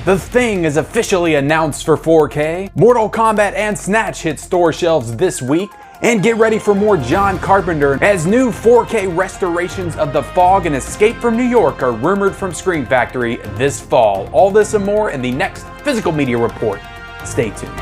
The Thing is officially announced for 4K. Mortal Kombat and Snatch hit store shelves this week. And get ready for more John Carpenter as new 4K restorations of The Fog and Escape from New York are rumored from Scream Factory this fall. All this and more in the next Physical Media Report. Stay tuned.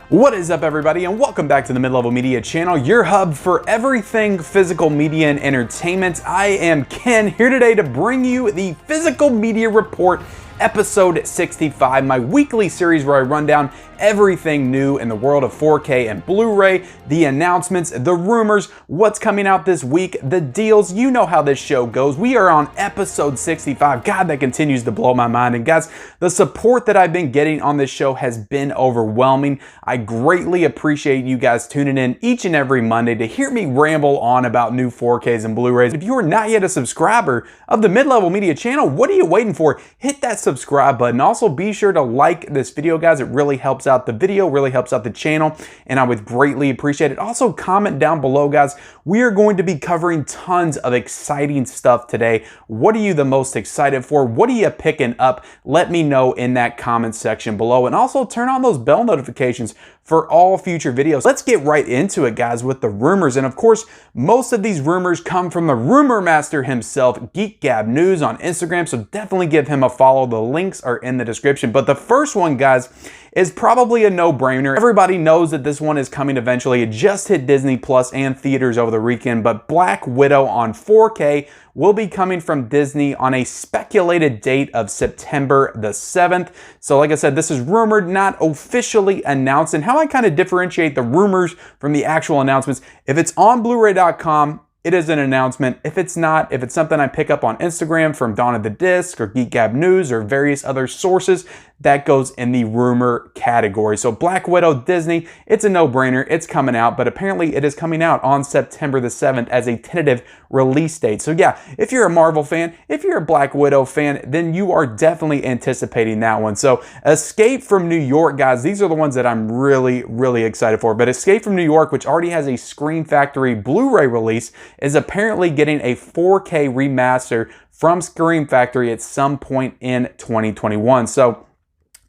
What is up, everybody, and welcome back to the Mid-Level Media channel, your hub for everything physical media and entertainment. I am Ken, here today to bring you the Physical Media Report, episode 65, my weekly series where I run down everything new in the world of 4K and Blu-ray, the announcements, the rumors, what's coming out this week, the deals. You know how this show goes. We are on episode 65. God, that continues to blow my mind. And guys, the support that I've been getting on this show has been overwhelming. I greatly appreciate you guys tuning in each and every Monday to hear me ramble on about new 4Ks and Blu-rays. If you are not yet a subscriber of the Mid-Level Media channel, what are you waiting for? Hit that subscribe button. Also, be sure to like this video, guys. It really helps out the video, really helps out the channel, and I would greatly appreciate it. Also, comment down below, guys. We are going to be covering tons of exciting stuff today. What are you the most excited for? What are you picking up? Let me know in that comment section below, and also turn on those bell notifications for all future videos. Let's get right into it, guys, with the rumors. And of course, most of these rumors come from the rumor master himself, Geek Gab News on Instagram, so definitely give him a follow. The links are in the description. But the first one, guys, is probably a no-brainer. Everybody knows that this one is coming eventually. It just hit Disney Plus and theaters over the weekend, but Black Widow on 4K will be coming from Disney on a speculated date of September the 7th. So like I said, this is rumored, not officially announced. And how I kind of differentiate the rumors from the actual announcements, if it's on Bluray.com, it is an announcement. If it's not, if it's something I pick up on Instagram from Dawn of the Disc or Geek Gab News or various other sources, that goes in the rumor category. So Black Widow, Disney, it's a no-brainer. It's coming out, but apparently it is coming out on September the 7th as a tentative release date. So yeah, if you're a Marvel fan, if you're a Black Widow fan, then you are definitely anticipating that one. So Escape from New York, guys, these are the ones that I'm really excited for. But Escape from New York, which already has a Scream Factory Blu-ray release, is apparently getting a 4K remaster from Scream Factory at some point in 2021. So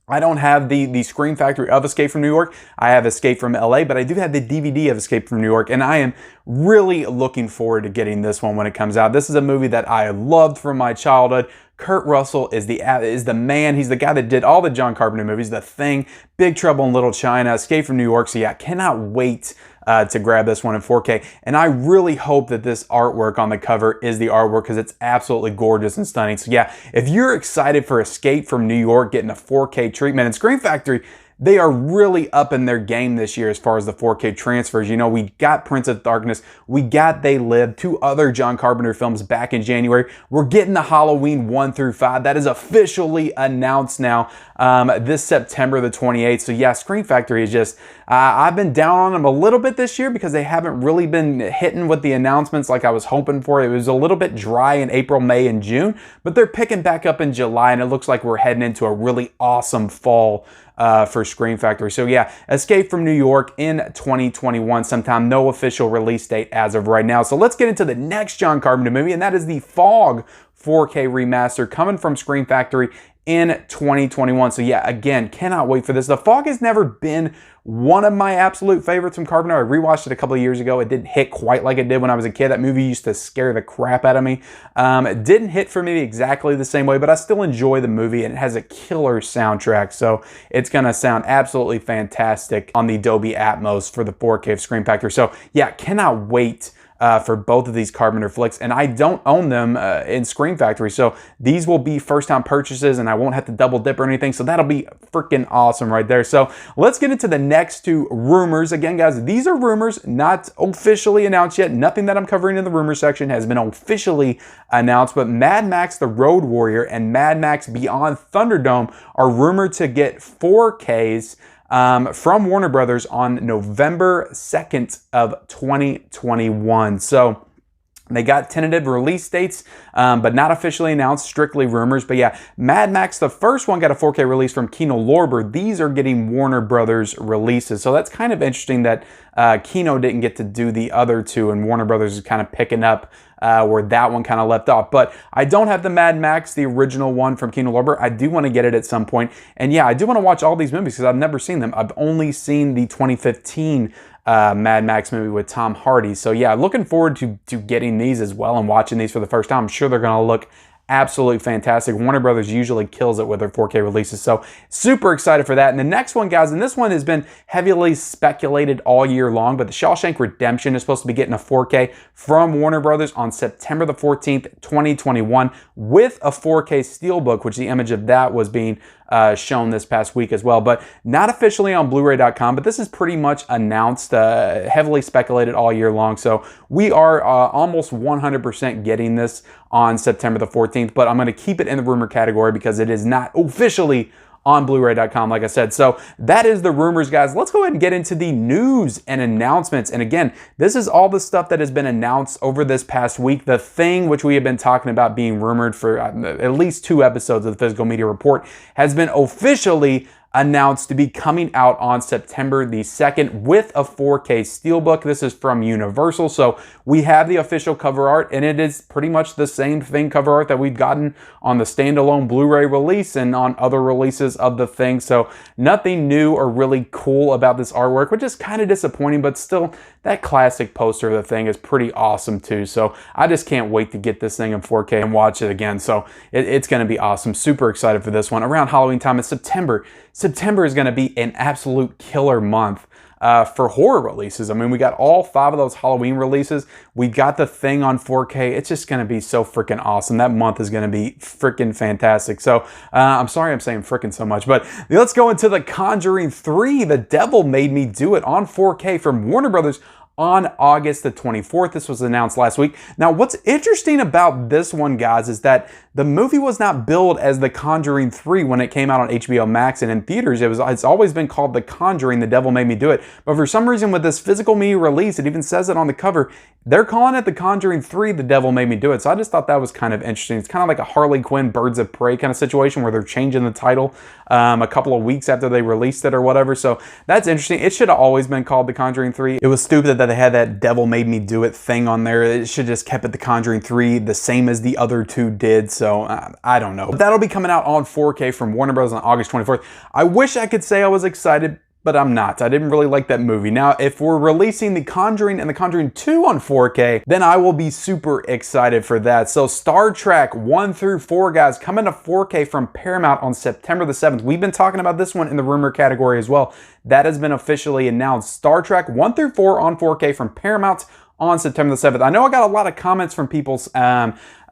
I don't have the Scream Factory of Escape from New York. I have Escape from LA, but I do have the DVD of Escape from New York, and I am really looking forward to getting this one when it comes out. This is a movie that I loved from my childhood. Kurt Russell is the man. He's the guy that did all the John Carpenter movies, The Thing, Big Trouble in Little China, Escape from New York. So yeah, cannot wait to grab this one in 4K. And I really hope that this artwork on the cover is the artwork because it's absolutely gorgeous and stunning. So yeah, if you're excited for Escape from New York getting a 4K treatment, and Scream Factory, they are really up in their game this year as far as the 4K transfers. You know, we got Prince of Darkness, we got They Live, two other John Carpenter films back in January. We're getting the Halloween 1 through 5. That is officially announced now this September the 28th. So yeah, Scream Factory is just, I've been down on them a little bit this year because they haven't really been hitting with the announcements like I was hoping for. It was a little bit dry in April, May, and June, but they're picking back up in July, and it looks like we're heading into a really awesome fall for Scream Factory. So yeah, Escape from New York in 2021 sometime. No official release date as of right now. So let's get into the next John Carpenter movie, and that is the Fog 4K remaster coming from Scream Factory in 2021. So yeah, again, cannot wait for this. The Fog has never been one of my absolute favorites from Carpenter. I rewatched it a couple of years ago. It didn't hit quite like it did when I was a kid. That movie used to scare the crap out of me. It didn't hit for me exactly the same way, but I still enjoy the movie, and it has a killer soundtrack. So it's gonna sound absolutely fantastic on the Dolby Atmos for the 4K of Scream Factory. So yeah, cannot wait for both of these Carpenter flicks, and I don't own them in Scream Factory, so these will be first-time purchases, and I won't have to double dip or anything, so that'll be freaking awesome right there. So let's get into the next two rumors. Again, guys, these are rumors, not officially announced yet. Nothing that I'm covering in the rumor section has been officially announced, but Mad Max The Road Warrior and Mad Max Beyond Thunderdome are rumored to get 4Ks from Warner Brothers on November 2nd of 2021. So They got tentative release dates, but not officially announced, strictly rumors. But yeah, Mad Max, the first one, got a 4K release from Kino Lorber. These are getting Warner Brothers releases. So that's kind of interesting that Kino didn't get to do the other two, and Warner Brothers is kind of picking up where that one kind of left off. But I don't have the Mad Max, the original one from Kino Lorber. I do want to get it at some point. And yeah, I do want to watch all these movies because I've never seen them. I've only seen the 2015 Mad Max movie with Tom Hardy. So yeah, looking forward to getting these as well and watching these for the first time. I'm sure they're going to look absolutely fantastic. Warner Brothers usually kills it with their 4K releases, so super excited for that. And the next one, guys, and this one has been heavily speculated all year long, but the Shawshank Redemption is supposed to be getting a 4K from Warner Brothers on September the 14th, 2021 with a 4K Steelbook, which the image of that was being shown this past week as well, but not officially on Blu-ray.com, but this is pretty much announced, heavily speculated all year long. So we are almost 100% getting this on September the 14th, but I'm going to keep it in the rumor category because it is not officially on Blu-ray.com, like I said. So that is the rumors, guys. Let's go ahead and get into the news and announcements. And again, this is all the stuff that has been announced over this past week. The Thing, which we have been talking about being rumored for at least 2 episodes of the Physical Media Report, has been officially announced to be coming out on September the 2nd with a 4K Steelbook. This is from Universal. So we have the official cover art, and it is pretty much the same thing cover art that we've gotten on the standalone Blu-ray release and on other releases of The Thing. So nothing new or really cool about this artwork, which is kind of disappointing, but still that classic poster of The Thing is pretty awesome too. So I just can't wait to get this thing in 4K and watch it again. So it's going to be awesome. Super excited for this one. Around Halloween time in September. September is going to be an absolute killer month for horror releases. I mean, we got all 5 of those Halloween releases. We got The Thing on 4K. It's just going to be so freaking awesome. That month is going to be freaking fantastic. So I'm sorry I'm saying freaking so much, but let's go into The Conjuring 3. The Devil Made Me Do It on 4K from Warner Brothers on August the 24th. This was announced last week. Now, what's interesting about this one, guys, is that the movie was not billed as The Conjuring 3 when it came out on HBO Max and in theaters. It's always been called The Conjuring, The Devil Made Me Do It. But for some reason with this physical media release, it even says it on the cover, they're calling it The Conjuring 3, The Devil Made Me Do It. So I just thought that was kind of interesting. It's kind of like a Harley Quinn, Birds of Prey kind of situation where they're changing the title a couple of weeks after they released it or whatever. So that's interesting. It should have always been called The Conjuring 3. It was stupid that they had that Devil Made Me Do It thing on there. It should just kept it The Conjuring 3, the same as the other 2 did. So I don't know. But that'll be coming out on 4K from Warner Bros. On August 24th. I wish I could say I was excited, but I'm not. I didn't really like that movie. Now, if we're releasing The Conjuring and The Conjuring 2 on 4K, then I will be super excited for that. So Star Trek 1 through 4, guys, coming to 4K from Paramount on September the 7th. We've been talking about this one in the rumor category as well. That has been officially announced. Star Trek 1 through 4 on 4K from Paramount on September the 7th. I know I got a lot of comments from people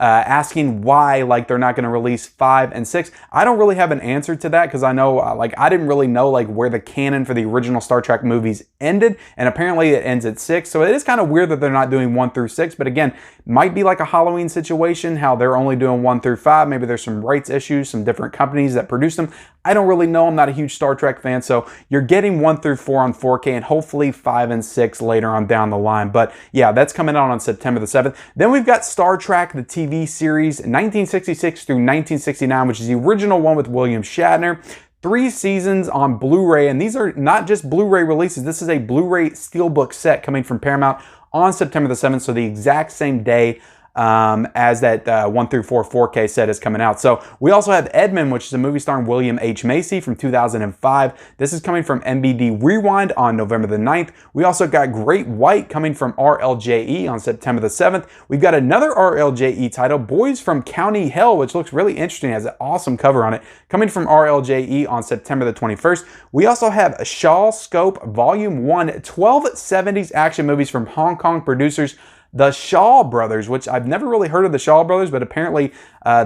asking why they're not going to release 5 and 6. I don't really have an answer to that because I know I didn't really know where the canon for the original Star Trek movies ended, and apparently it ends at 6. So it is kind of weird that they're not doing 1 through 6, but again, might be like a Halloween situation, how they're only doing 1 through 5. Maybe there's some rights issues, some different companies that produce them. I don't really know. I'm not a huge Star Trek fan, so you're getting 1 through 4 on 4K and hopefully 5 and 6 later on down the line. But yeah, that's coming out on September the 7th. Then we've got Star Trek, the TV series, 1966 through 1969, which is the original one with William Shatner. 3 seasons on Blu-ray, and these are not just Blu-ray releases. This is a Blu-ray Steelbook set coming from Paramount on September the 7th, so the exact same day as that 1 through 4 4K set is coming out. So we also have Edmund, which is a movie starring William H. Macy from 2005. This is coming from MBD Rewind on November the 9th. We also got Great White coming from RLJE on September the 7th. We've got another RLJE title, Boys from County Hell, which looks really interesting. It has an awesome cover on it, coming from RLJE on September the 21st. We also have Shawshank Volume 1, 12 70s action movies from Hong Kong producers the Shaw Brothers, which I've never really heard of the Shaw Brothers, but apparently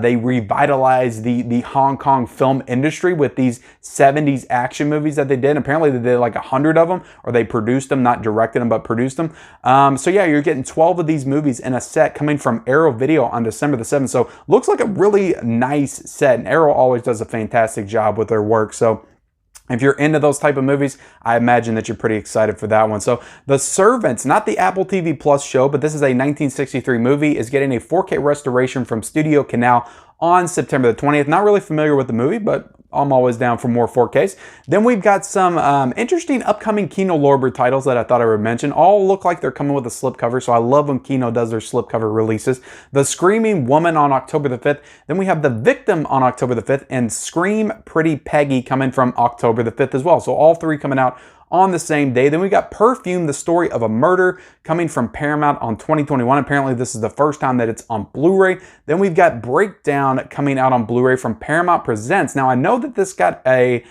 they revitalized the Hong Kong film industry with these 70s action movies that they did. Apparently they did like 100 of them, or they produced them, not directed them, but produced them. So yeah, you're getting 12 of these movies in a set coming from Arrow Video on December the 7th. So looks like a really nice set, and Arrow always does a fantastic job with their work. So If you're into those type of movies, I imagine that you're pretty excited for that one. So The Servants, not the Apple TV Plus show, but this is a 1963 movie, is getting a 4K restoration from Studio Canal on September the 20th. Not really familiar with the movie, but I'm always down for more 4Ks. Then we've got some interesting upcoming Kino Lorber titles that I thought I would mention. All look like they're coming with a slipcover, so I love when Kino does their slipcover releases. The Screaming Woman on October the 5th. Then we have The Victim on October the 5th, and Scream Pretty Peggy coming from October the 5th as well. So all three coming out on the same day. Then we got Perfume, the Story of a Murder, coming from Paramount on 2021. Apparently this is the first time that it's on Blu-ray. Then we've got Breakdown coming out on Blu-ray from Paramount Presents. Now I know that this got a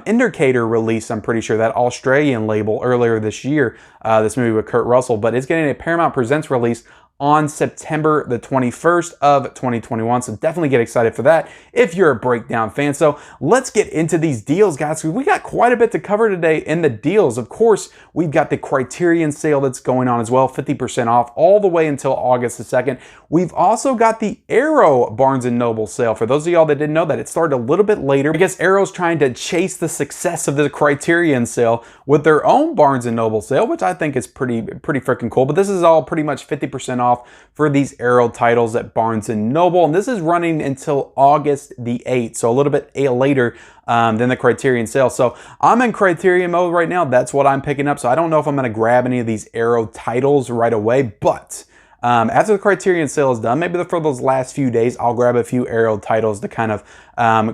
indicator release, I'm pretty sure, that Australian label earlier this year, this movie with Kurt Russell, but it's getting a Paramount Presents release on September the 21st of 2021. So definitely get excited for that if you're a Breakdown fan. So let's get into these deals, guys. We got quite a bit to cover today in the deals. Of course, we've got the Criterion sale that's going on as well, 50% off all the way until August the 2nd. We've also got the Arrow Barnes & Noble sale. For those of y'all that didn't know that, it started a little bit later. I guess Arrow's trying to chase the success of the Criterion sale with their own Barnes & Noble sale, which I think is pretty freaking cool. But this is all pretty much 50% off for these Arrow titles at Barnes & Noble, and this is running until August the 8th, so a little bit later than the Criterion sale. So I'm in Criterion mode right now. That's what I'm picking up, so I don't know if I'm going to grab any of these Arrow titles right away, but after the Criterion sale is done, maybe for those last few days, I'll grab a few Arrow titles to kind of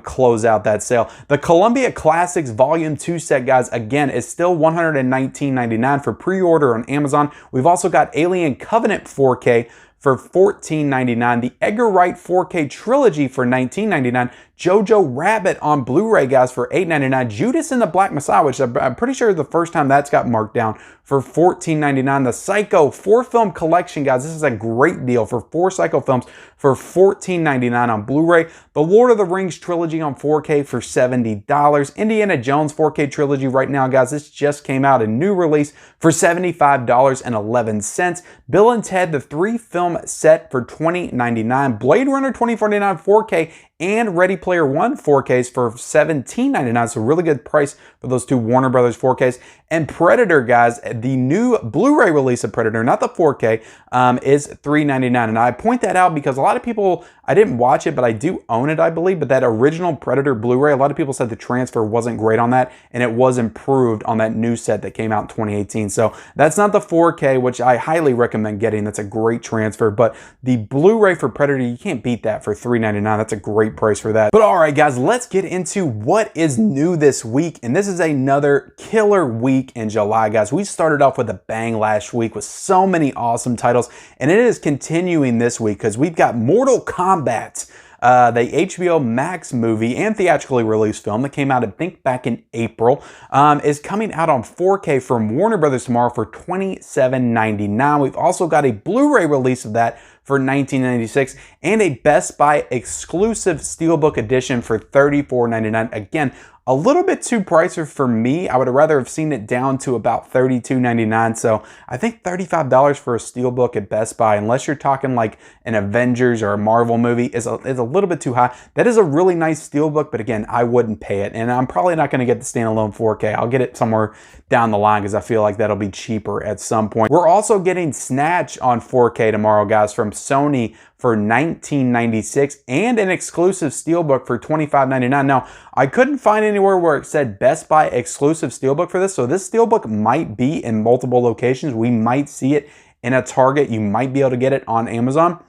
close out that sale. The Columbia Classics Volume 2 set, guys, again, is still $119.99 for pre-order on Amazon. We've also got Alien Covenant 4K for $14.99, the Edgar Wright 4K Trilogy for $19.99, Jojo Rabbit on Blu-ray, guys, for $8.99, Judas and the Black Messiah, which I'm pretty sure is the first time that's got marked down, for $14.99. The Psycho 4-film collection, guys, this is a great deal for 4 Psycho films for $14.99 on Blu-ray. The Lord of the Rings Trilogy on 4K for $70. Indiana Jones 4K Trilogy right now, guys, this just came out, a new release for $75.11. Bill and Ted, the 3-film set for $20.99. Blade Runner 2049 4K and Ready Player One 4Ks for $17.99. So really good price for those two Warner Brothers 4Ks. And Predator, guys, the new Blu-ray release of Predator, not the 4K, is $3.99. And I point that out because a lot of people, I didn't watch it, but I do own it, I believe. But that original Predator Blu-ray, a lot of people said the transfer wasn't great on that, and it was improved on that new set that came out in 2018. So that's not the 4K, which I highly recommend getting. That's a great transfer. But the Blu-ray for Predator, you can't beat that for $3.99. That's a great price for that. But all right, guys, let's get into what is new this week. And this is another killer week in July, guys. We started off with a bang last week with so many awesome titles, and it is continuing this week because we've got Mortal Kombat, the HBO Max movie and theatrically released film that came out, I think, back in April, is coming out on 4K from Warner Brothers tomorrow for $27.99. We've also got a Blu-ray release of that for $19.96 and a Best Buy exclusive Steelbook edition for $34.99. Again, a little bit too pricey for me. I would have rather have seen it down to about $32.99. So I think $35 for a Steelbook at Best Buy, unless you're talking like an Avengers or a Marvel movie, is a little bit too high. That is a really nice Steelbook, but again, I wouldn't pay it. And I'm probably not going to get the standalone 4K. I'll get it somewhere down the line because I feel like that'll be cheaper at some point. We're also getting Snatch on 4K tomorrow, guys, from Sony for $19.96 and an exclusive Steelbook for $25.99. Now, I couldn't find anywhere where it said Best Buy exclusive Steelbook for this, so this Steelbook might be in multiple locations. We might see it in a Target. You might be able to get it on Amazon.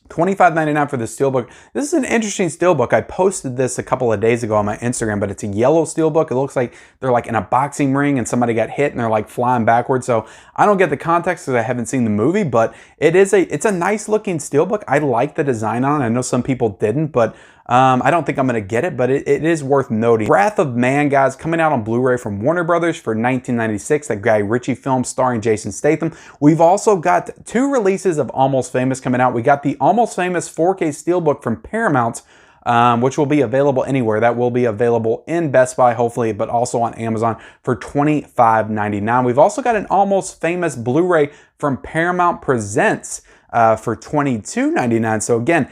$25.99 for the Steelbook. This is an interesting Steelbook. I posted this a couple of days ago on my Instagram, but it's a yellow Steelbook. It looks like they're like in a boxing ring and somebody got hit and they're like flying backwards. So I don't get the context because I haven't seen the movie, but it's a nice looking Steelbook. I like the design on it. I know some people didn't, but I don't think I'm going to get it, but it is worth noting. Wrath of Man, guys, coming out on Blu-ray from Warner Brothers for $19.96, that Guy Ritchie film starring Jason Statham. We've also got 2 releases of Almost Famous coming out. We got the Almost Famous 4K Steelbook from Paramount, which will be available anywhere. That will be available in Best Buy, hopefully, but also on Amazon for $25.99. We've also got an Almost Famous Blu-ray from Paramount Presents for $22.99. So again,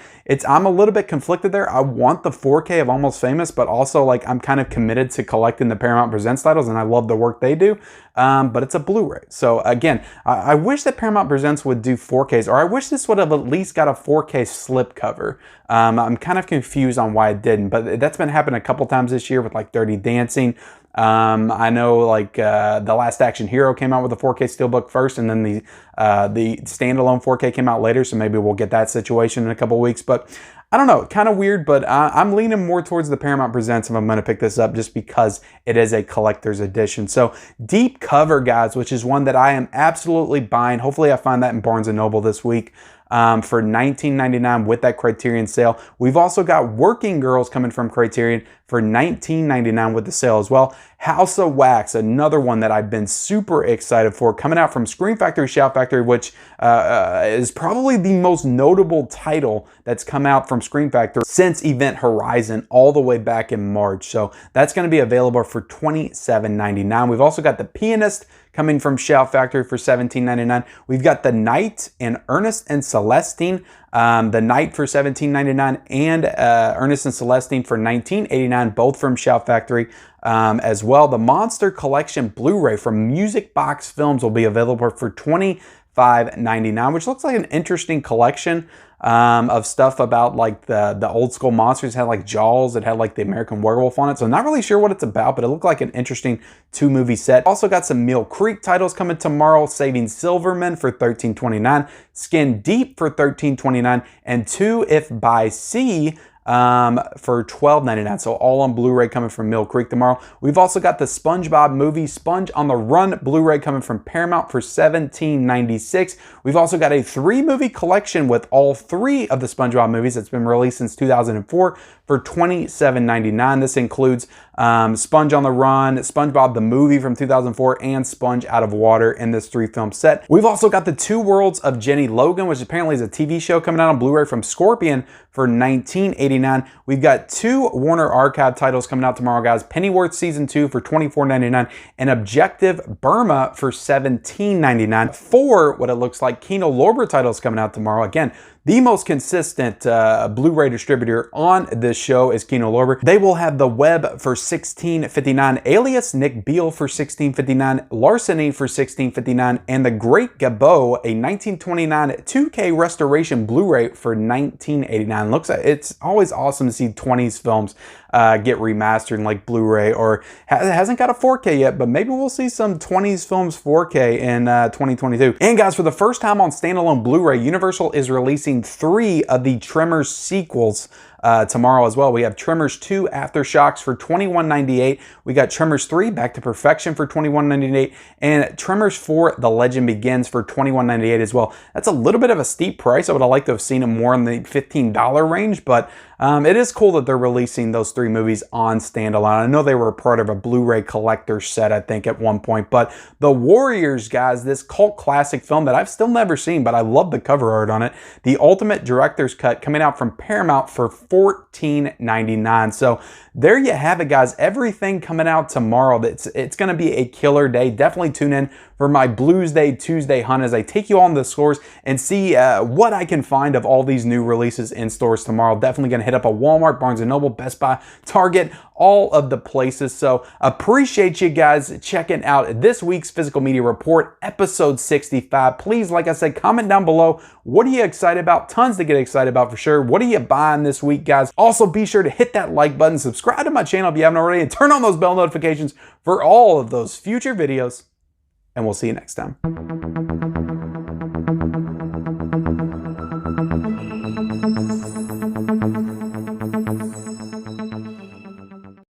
I'm a little bit conflicted there. I want the 4K of Almost Famous, but also like I'm kind of committed to collecting the Paramount Presents titles, and I love the work they do. But it's a Blu-ray. So again, I wish that Paramount Presents would do 4Ks, or I wish this would have at least got a 4K slipcover. I'm kind of confused on why it didn't, but that's been happening a couple times this year with like Dirty Dancing. I know like The Last Action Hero came out with a 4K Steelbook first, and then the standalone 4K came out later, so maybe we'll get that situation in a couple weeks. But I don't know, kind of weird, but I'm leaning more towards the Paramount Presents if I'm going to pick this up, just because it is a collector's edition. So Deep Cover, guys, which is one that I am absolutely buying. Hopefully I find that in Barnes & Noble this week. For $19.99 with that Criterion sale. We've also got Working Girls coming from Criterion for $19.99 with the sale as well. House of Wax, another one that I've been super excited for, coming out from Scream Factory, Shout Factory, which is probably the most notable title that's come out from Scream Factory since Event Horizon all the way back in March. So that's going to be available for $27.99. We've also got The Pianist coming from Shout Factory for $17.99. We've got The Night and Ernest and Celestine. The Night for $17.99 and Ernest and Celestine for $19.89, both from Shout Factory as well. The Monster Collection Blu-ray from Music Box Films will be available for $25.99, which looks like an interesting collection of stuff about like the old school monsters. It had like Jaws, it had like the American Werewolf on it, so not really sure what it's about, but it looked like an interesting 2-movie set. Also got some Mill Creek titles coming tomorrow: Saving Silverman for $13.29, Skin Deep for $13.29, and Two If by Sea for $12.99. So all on Blu-ray coming from Mill Creek tomorrow. We've also got the SpongeBob movie Sponge on the Run Blu-ray coming from Paramount for $17.96. We've also got a 3-movie collection with all 3 of the SpongeBob movies that's been released since 2004 for $27.99. This includes Sponge on the Run, SpongeBob the movie from 2004, and Sponge Out of Water in this 3-film set. We've also got The Two Worlds of Jenny Logan, which apparently is a TV show coming out on Blu-ray from Scorpion for $19.89. We've got 2 Warner Archive titles coming out tomorrow, guys: Pennyworth Season 2 for $24.99 and Objective Burma for $17.99. 4, what it looks like, Kino Lorber titles coming out tomorrow. Again, the most consistent Blu-ray distributor on this show is Kino Lorber. They will have The Web for $16.59, Alias Nick Beale for $16.59, Larceny for $16.59, and The Great Gabot, a 1929 2K restoration Blu-ray for $19.89. Looks like it's always awesome to see 20s films get remastered in like Blu-ray, or it hasn't got a 4K yet, but maybe we'll see some 20s films 4K in 2022. And guys, for the first time on standalone Blu-ray, Universal is releasing 3 of the Tremors sequels tomorrow as well. We have Tremors 2 Aftershocks for $21.98. We got Tremors 3 Back to Perfection for $21.98, and Tremors 4 The Legend Begins for $21.98 as well. That's a little bit of a steep price. I would have liked to have seen them more in the $15 range, but it is cool that they're releasing those 3 movies on standalone. I know they were a part of a Blu-ray collector set, I think, at one point. But The Warriors, guys, this cult classic film that I've still never seen, but I love the cover art on it. The Ultimate Director's Cut coming out from Paramount for $14.99. So there you have it, guys. Everything coming out tomorrow. It's going to be a killer day. Definitely tune in for my Blues Day Tuesday hunt as I take you on the stores and see what I can find of all these new releases in stores tomorrow. Definitely going to hit up a Walmart, Barnes & Noble, Best Buy, Target, all of the places. So appreciate you guys checking out this week's Physical Media Report, episode 65. Please, like I said, comment down below. What are you excited about? Tons to get excited about for sure. What are you buying this week, guys? Also, be sure to hit that like button, subscribe to my channel if you haven't already, and turn on those bell notifications for all of those future videos. And we'll see you next time.